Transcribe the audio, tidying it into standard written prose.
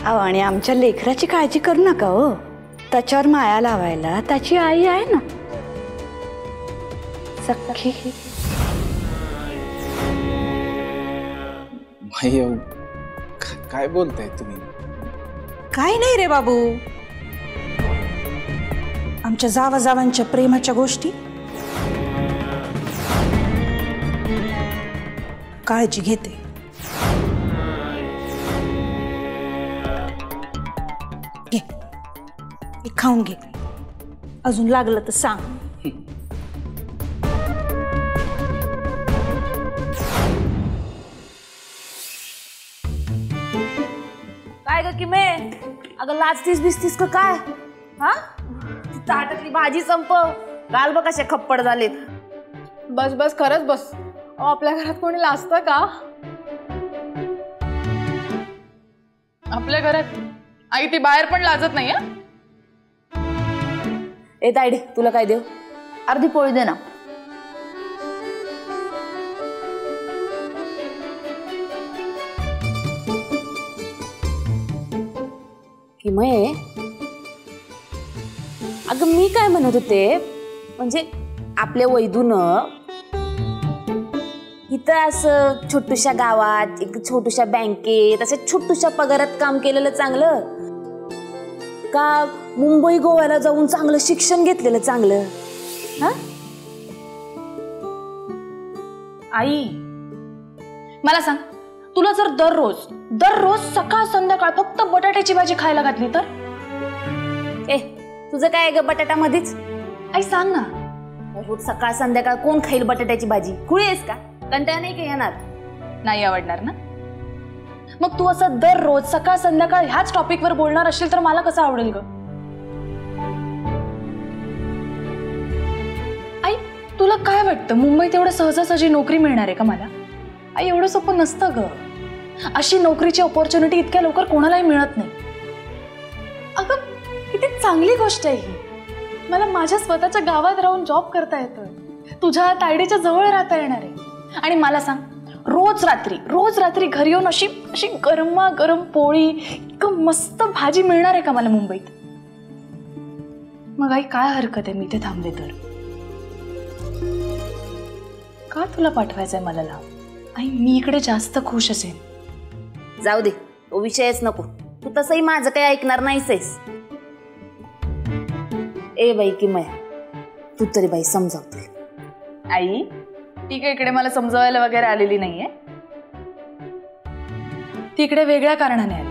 अहो, आणि आमच्या लेकराची काळजी करू नका हो. त्याच्यावर माया लावायला त्याची आई आहे ना, सख्खी. काय बोलताय तुम्ही? काय नाही रे बाबू, आमच्या जावाजावांच्या प्रेमाच्या गोष्टी. काळजी घेते. घे, हे खाऊन घे, अजून लागलं तर सांग. काय ग किमे, अगं लाजतीस बिसतीस का काय? हा, ताटातली भाजी संपव. गाल बघ कसे खप्पड झालेत. बस बस, खरंच बस. आपल्या घरात कोणी लाजतं का? आपल्या घरात आई ती बाहेर पण लाजत नाही. ए तायडे, तुला काय देऊ? अर्धी पोळी दे ना. किमये, अगं मी काय म्हणत होते, म्हणजे आपल्या वैदूनं इथं असं छोटूशा गावात, एक छोटूशा बँकेत, असं छोटूशा पगारात काम केलेलं चांगलं का मुंबई गोव्याला जाऊन चांगलं शिक्षण घेतलेलं चांगलं? हा आई, मला सांग, तुला जर दररोज सकाळ संध्याकाळ फक्त बटाट्याची भाजी खायला घातली तर? ए, तुझं काय ग बटाट्यामध्येच? आई सांग ना. रोज सकाळ संध्याकाळ कोण खाईल बटाट्याची भाजी? खुळी आहेस का? कंटाळा नाही का येणार? नाही आवडणार ना. मग तू असं दररोज सकाळ संध्याकाळ ह्याच टॉपिकवर बोलणार असेल तर मला कसं आवडेल ग? आई, तुला काय वाटतं, मुंबईत एवढं सहजासहजी नोकरी मिळणार आहे का मला? आई, एवढं सोपं नसतं ग. अशी नोकरीची ऑपॉर्च्युनिटी इतक्या लवकर कोणालाही मिळत नाही. अगं, किती चांगली गोष्ट आहे ही. मला माझ्या स्वतःच्या गावात राहून जॉब करता येतोय, तुझ्या तायडीच्या जवळ राहता येणार आहे. आणि मला सांग, रोज रात्री घरी येऊन अशी अशी गरमागरम पोळी, इतकं मस्त भाजी मिळणार आहे का मला मुंबईत? मग आई, काय हरकत आहे मी इथे थांबले तर? का तुला पाठवायचंय मला लांब? आई, मी इकडे जास्त खुश असेल. जाऊ दे, तो विषयच नको. तू तसंही माझं काही ऐकणार नाहीस. ए बाई किमया, तू तरी बाई समजावते. आई, ती काय इकडे मला समजावायला वगैरे आलेली नाहीये. ती इकडे वेगळ्या कारणाने आली.